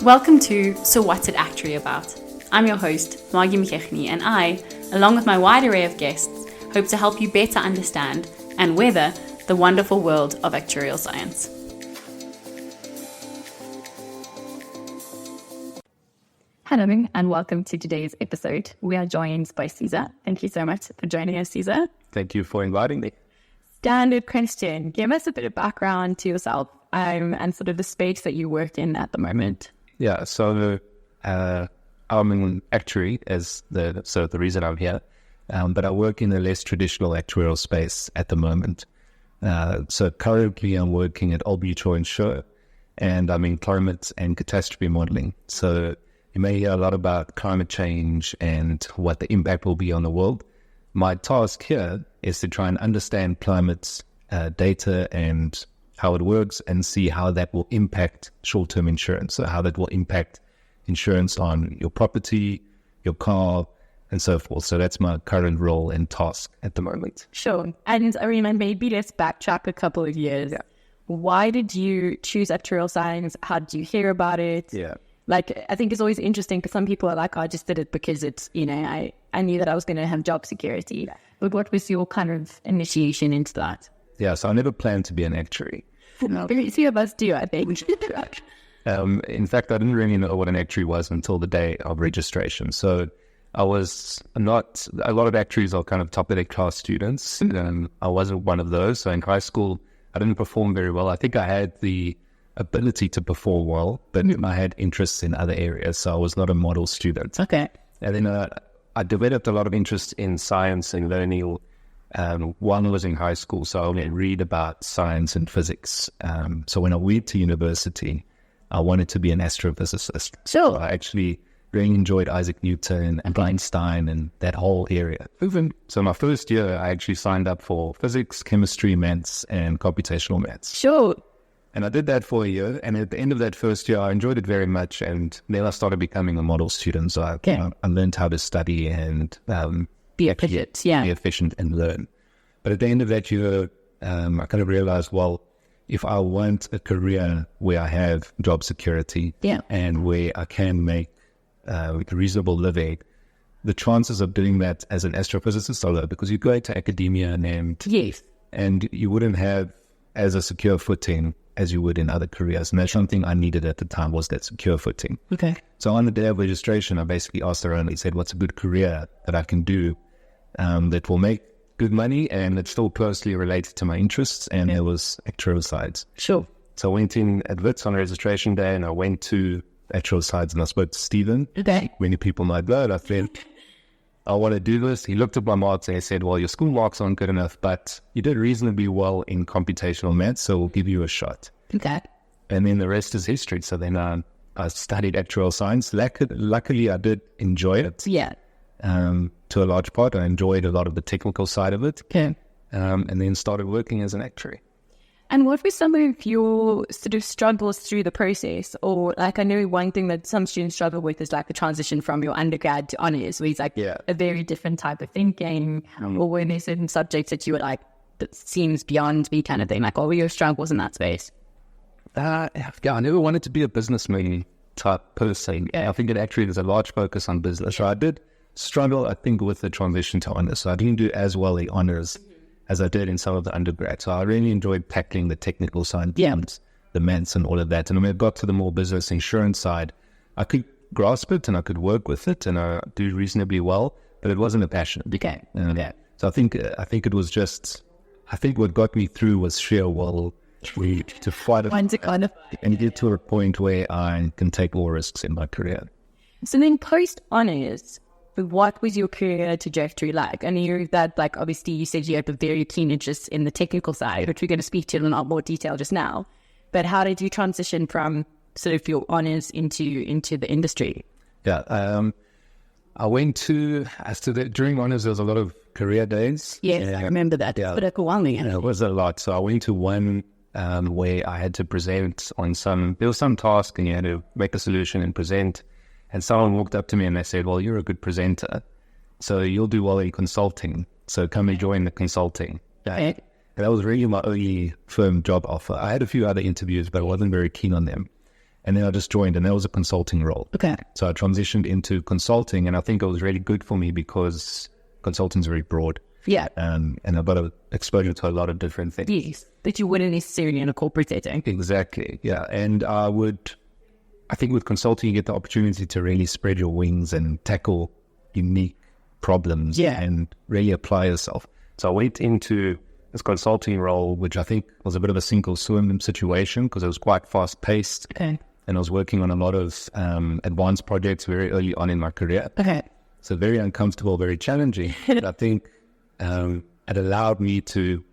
Welcome to So What's It Actuary About? I'm your host, Margie McKechnie, and I, along with my wide array of guests, hope to help you better understand and weather the wonderful world of actuarial science. Hello, and welcome to today's episode. We are joined by Caesar. Thank you so much for joining us, Caesar. Thank you for inviting me. Standard question. Give us a bit of background to yourself and sort of the space that you work in at the moment. Yeah, so I'm an actuary as the reason I'm here, but I work in a less traditional actuarial space at the moment. So currently I'm working at Old Mutual Insure, and I'm in climate and catastrophe modeling. So you may hear a lot about climate change and what the impact will be on the world. My task here is to try and understand climate data and how it works and see how that will impact short-term insurance. So how that will impact insurance on your property, your car, and so forth. So that's my current role and task at the moment. Sure. And Arima, maybe let's backtrack a couple of years. Yeah. Why did you choose actuarial science? How did you hear about it? Yeah. Like, I think it's always interesting because some people are like, I just did it because it's, I knew that I was going to have job security. Yeah. But what was your kind of initiation into that? Yeah, so I never planned to be an actuary. Very few of us do, I think. In fact, I didn't really know what an actuary was until the day of registration. So I was not, a lot of actuaries are kind of top of their class students. I wasn't one of those. So in high school, I didn't perform very well. I think I had the ability to perform well, but I had interests in other areas. So I was not a model student. Okay. And then I developed a lot of interest in science and learning while I was in high school. So I only read about science and physics. So when I went to university, I wanted to be an astrophysicist. Sure. So I actually really enjoyed Isaac Newton and Einstein and that whole area. So my first year, I actually signed up for physics, chemistry, maths, and computational maths. Sure. And I did that for a year. And at the end of that first year, I enjoyed it very much. And then I started becoming a model student. So I learned how to study and be efficient, be efficient and learn. But at the end of that year, I kind of realized, well, if I want a career where I have job security and where I can make a reasonable living, the chances of doing that as an astrophysicist are low because you go into academia and you wouldn't have as a secure footing as you would in other careers. And that's something I needed at the time, was that secure footing. Okay. So on the day of registration, I basically asked around and said, what's a good career that I can do that will make good money and it's still closely related to my interests? And there was actuarial science. Sure. So I went in at WITS on registration day and I went to actuarial science and I spoke to Stephen. Okay. Many people might know it. I said, I want to do this. He looked at my marks and he said, well, your school marks aren't good enough, but you did reasonably well in computational maths, so we'll give you a shot. Okay. And then the rest is history. So then I studied actuarial science. Luckily, I did enjoy it. Yeah. To a large part. I enjoyed a lot of the technical side of it. Okay. And then started working as an actuary. And what were some of your sort of struggles through the process? Or like, I know one thing that some students struggle with is like the transition from your undergrad to honours, where it's like a very different type of thinking, or were there certain subjects that you were like, that seems beyond me kind of thing? Like, what were your struggles in that space? I never wanted to be a businessman type person. I think it actually there's a large focus on business. So I did struggle, I think, with the transition to honours. So I didn't do as well in honours as I did in some of the undergrad. So I really enjoyed tackling the technical side, the maths and all of that. And when I got to the more business insurance side, I could grasp it and I could work with it and I do reasonably well, but it wasn't a passion. Okay. So I think it was just, I think what got me through was sheer will to fight it and get to a point where I can take more risks in my career. So then post-honours, what was your career trajectory like? I knew that, like, obviously you said you have a very keen interest in the technical side, which we're going to speak to in a lot more detail just now. But how did you transition from sort of your honours into the industry? Yeah, I went to, during honours, there was a lot of career days. Yes, I remember that. Yeah, but it was a lot. So I went to one where I had to present on there was some task and you had to make a solution and present. And someone walked up to me and they said, well, you're a good presenter, so you'll do well in consulting. So come and join the consulting. Okay. And that was really my only firm job offer. I had a few other interviews, but I wasn't very keen on them. And then I just joined, and that was a consulting role. Okay. So I transitioned into consulting, and I think it was really good for me because consulting is very broad. Yeah. And I've got exposure to a lot of different things. Yes. That you wouldn't necessarily in a corporate setting. Exactly. Yeah. And I think with consulting, you get the opportunity to really spread your wings and tackle unique problems and really apply yourself. So I went into this consulting role, which I think was a bit of a sink or swim situation because it was quite fast paced. Okay. And I was working on a lot of advanced projects very early on in my career. Okay. So very uncomfortable, very challenging. But I think it allowed me to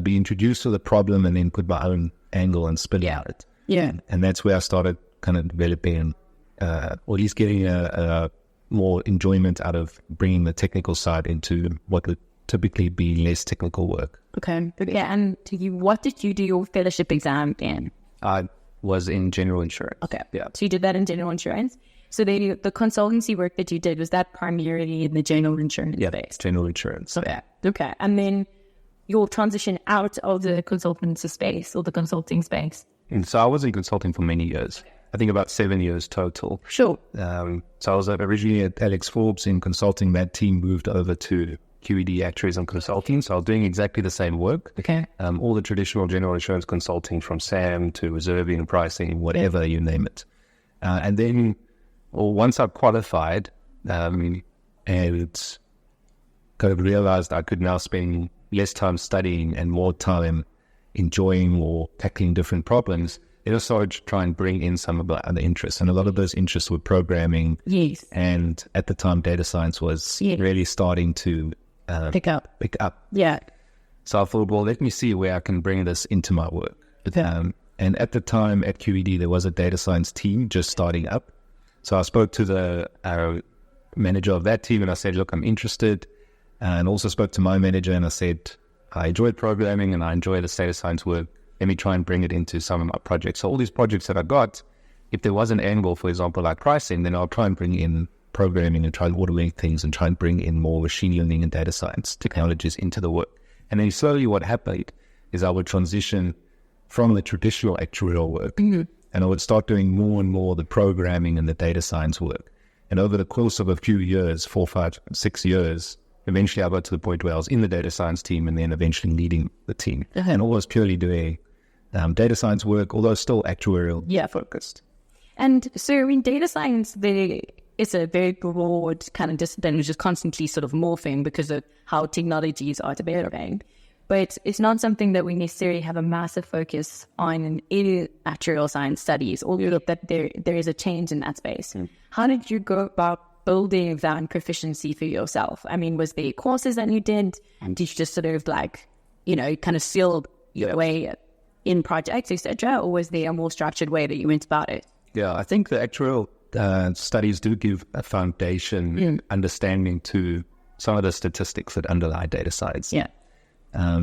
be introduced to the problem and then put my own angle and spin out it. Yeah. And that's where I started kind of developing, or at least getting a more enjoyment out of bringing the technical side into what would typically be less technical work. Okay. Yeah. And what did you do your fellowship exam in? I was in general insurance. Okay. Yeah. So you did that in general insurance. So the consultancy work that you did, was that primarily in the general insurance space? General insurance. Okay. Okay. And then your transition out of the consultancy space or the consulting space? And so I was in consulting for many years. I think about 7 years total. Sure. So I was originally at Alex Forbes in consulting. That team moved over to QED Actuaries and Consulting. So I was doing exactly the same work. Okay. All the traditional general insurance consulting from SAM to reserving, pricing, whatever you name it. And then once I qualified and kind of realized I could now spend less time studying and more time enjoying or tackling different problems, then I started to try and bring in some of the other interests. And a lot of those interests were programming. Yes. And at the time, data science was really starting to pick up. Yeah. So I thought, well, let me see where I can bring this into my work. Okay. And at the time at QED, there was a data science team just starting up. So I spoke to the manager of that team and I said, look, I'm interested. And also spoke to my manager and I said, I enjoyed programming and I enjoy the data science work. Let me try and bring it into some of my projects. So all these projects that I got, if there was an angle, for example, like pricing, then I'll try and bring in programming and try and automate things and try and bring in more machine learning and data science technologies into the work. And then slowly what happened is I would transition from the traditional actuarial work and I would start doing more and more the programming and the data science work. And over the course of a few years, 4, 5, 6 years, eventually I got to the point where I was in the data science team and then eventually leading the team. And always purely doing data science work, although still actuarial focused. And so in data science, it's a very broad kind of discipline which is constantly sort of morphing because of how technologies are developing. But it's not something that we necessarily have a massive focus on in actuarial science studies, although that there is a change in that space. How did you go about building that proficiency for yourself? I mean, was there courses that you did? And did you just sort of kind of seal your way in projects, etc.? Or was there a more structured way that you went about it? Yeah, I think the actuarial studies do give a foundation understanding to some of the statistics that underlie data science. Yeah.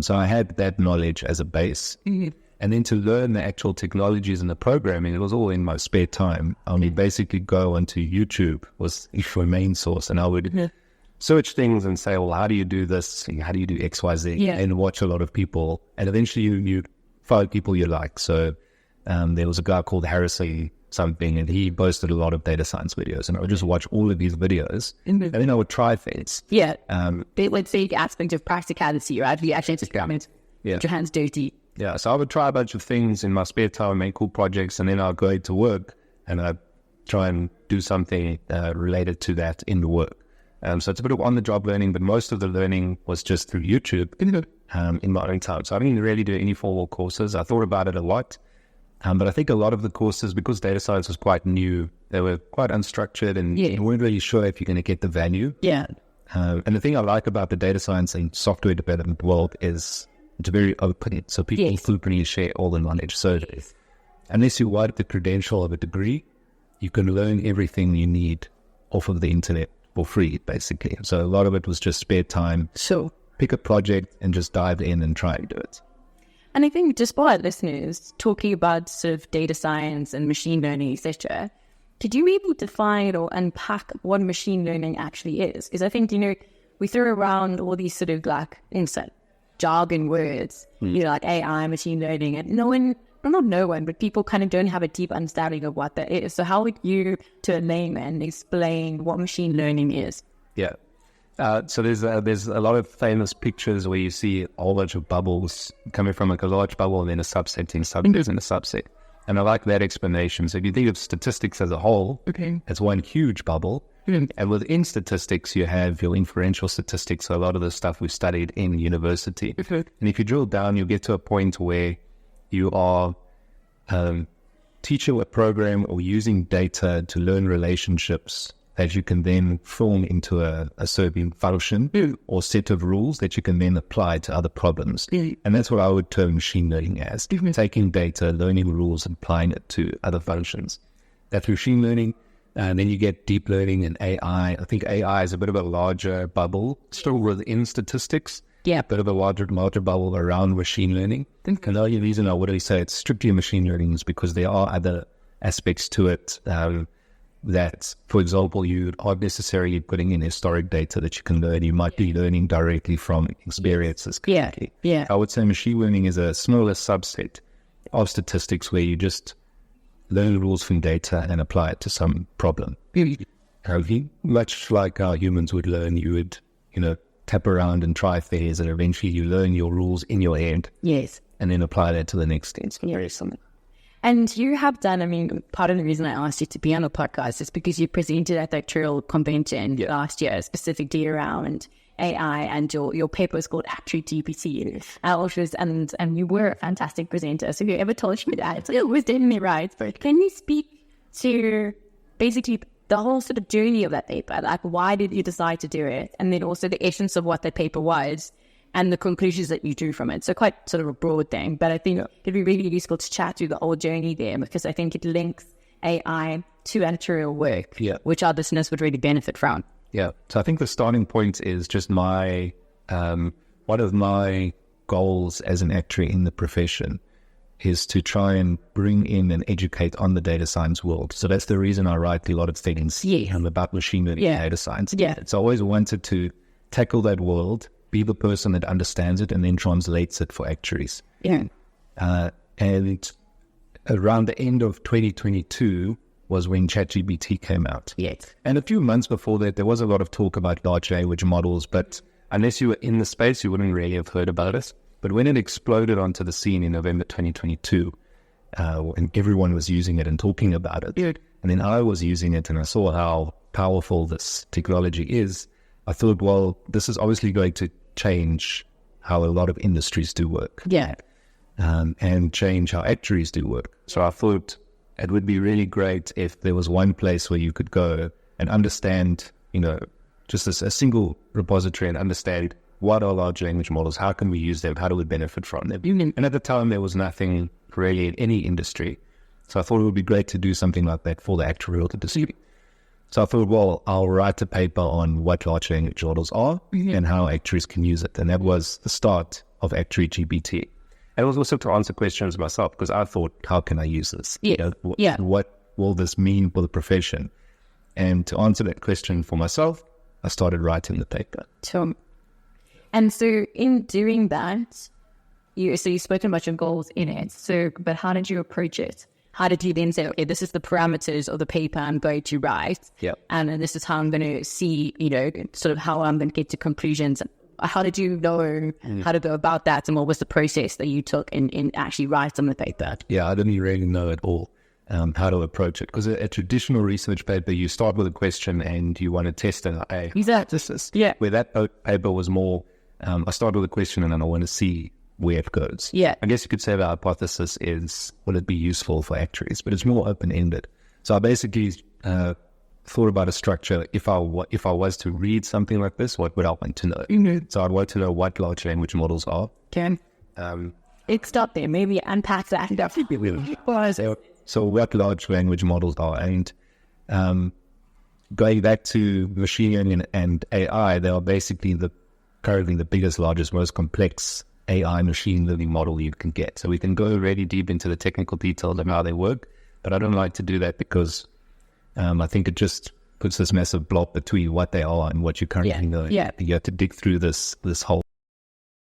So I had that knowledge as a base. And then to learn the actual technologies and the programming, it was all in my spare time. I would basically go onto YouTube was my main source, and I would search things and say, well, how do you do this? How do you do X, Y, Z? And watch a lot of people. And eventually you find people you like. So there was a guy called Harrison something, and he posted a lot of data science videos, and I would just watch all of these videos, and then I would try things. Yeah. Let's say the aspect of practicality, right? You actually have to get your hands dirty. Yeah, so I would try a bunch of things in my spare time, make cool projects, and then I'd go to work and I'd try and do something related to that in the work. So it's a bit of on-the-job learning, but most of the learning was just through YouTube in my own time. So I didn't really do any formal courses. I thought about it a lot. But I think a lot of the courses, because data science was quite new, they were quite unstructured and you weren't really sure if you're going to get the value. Yeah. And the thing I like about the data science and software development world is it's very open. So people openly share all the knowledge. So unless you want the credential of a degree, you can learn everything you need off of the internet for free, basically. So a lot of it was just spare time. So pick a project and just dive in and try and do it. And I think just for our listeners, talking about sort of data science and machine learning, etc., could you maybe define or unpack what machine learning actually is? Because I think, we throw around all these sort of instant jargon words, like AI, machine learning, and no one not no one, but people kind of don't have a deep understanding of what that is. So how would you, to a layman, explain what machine learning is? Yeah. So there's a lot of famous pictures where you see a whole bunch of bubbles coming from like a large bubble and then a subset in a subset. And I like that explanation. So if you think of statistics as a whole, it's one huge bubble. And within statistics, you have your inferential statistics, so a lot of the stuff we studied in university. And if you drill down, you'll get to a point where you are teaching a program or using data to learn relationships that you can then form into a certain function or set of rules that you can then apply to other problems. And that's what I would term machine learning as, taking data, learning rules, and applying it to other functions. That's machine learning. And then you get deep learning and AI. I think AI is a bit of a larger bubble, still within statistics. Yeah. A bit of a larger bubble around machine learning. And the only reason I would really say it's strictly machine learning is because there are other aspects to it that, for example, you aren't necessarily putting in historic data that you can learn. You might be learning directly from experiences. Yeah. I would say machine learning is a smaller subset of statistics where you just learn rules from data and apply it to some problem. Much like how humans would learn, you would, tap around and try things, and eventually you learn your rules in your head. Yes. And then apply that to the next thing. Yes. And you have done, part of the reason I asked you to be on the podcast is because you presented at the Actuarial convention last year, specifically around AI, and your paper was called Actuary GPT, and you were a fantastic presenter. So if you ever told me that, it was definitely right. But can you speak to basically the whole sort of journey of that paper? Like, why did you decide to do it? And then also the essence of what that paper was and the conclusions that you drew from it. So quite sort of a broad thing, but I think it'd be really useful to chat through the whole journey there, because I think it links AI to actuarial work, which our listeners would really benefit from. Yeah. So I think the starting point is just my, one of my goals as an actuary in the profession is to try and bring in and educate on the data science world. So that's the reason I write a lot of things about machine learning and data science. Yeah. It's always wanted to tackle that world, be the person that understands it and then translates it for actuaries. Yeah. And around the end of 2022 was when ChatGPT came out. Yes. And a few months before that, there was a lot of talk about large language models, but unless you were in the space, you wouldn't really have heard about it. But when it exploded onto the scene in November 2022, and everyone was using it and talking about it, and then I was using it and I saw how powerful this technology is, I thought, well, this is obviously going to change how a lot of industries do work. Yeah. And change how actuaries do work. So I thought it would be really great if there was one place where you could go and understand, just a single repository and understand what are large language models, how can we use them, how do we benefit from them. And at the time, there was nothing really in any industry. So I thought it would be great to do something like that for the actuarial industry. So I thought, well, I'll write a paper on what large language models are and how actuaries can use it. And that was the start of Actuary GPT. And it was also to answer questions myself, because I thought, how can I use this? What will this mean for the profession? And to answer that question for myself, I started writing the paper. Sure. And so in doing that, you've spoken about your goals in it. So, but how did you approach it? How did you then say, okay, this is the parameters of the paper I'm going to write, and this is how I'm going to see, sort of how I'm going to get to conclusions. How did you know how to go about that, and what was the process that you took in actually writing the paper? Yeah, I didn't really know at all how to approach it, because a traditional research paper, you start with a question and you want to test an hypothesis. Yeah. Where that paper was more, I start with a question and then I want to see where it goes. Yeah. I guess you could say the hypothesis is, will it be useful for actuaries? But it's more open-ended. So I basically thought about a structure. If I was to read something like this, what would I want to know? So I'd want to know what large language models are. Let's stop there. Maybe unpack that. So what large language models are, and going back to machine learning and AI, they are basically currently the biggest, largest, most complex AI machine learning model you can get. So we can go really deep into the technical details of how they work, but I don't like to do that because I think it just puts this massive block between what they are and what you currently know. Yeah. You have to dig through this whole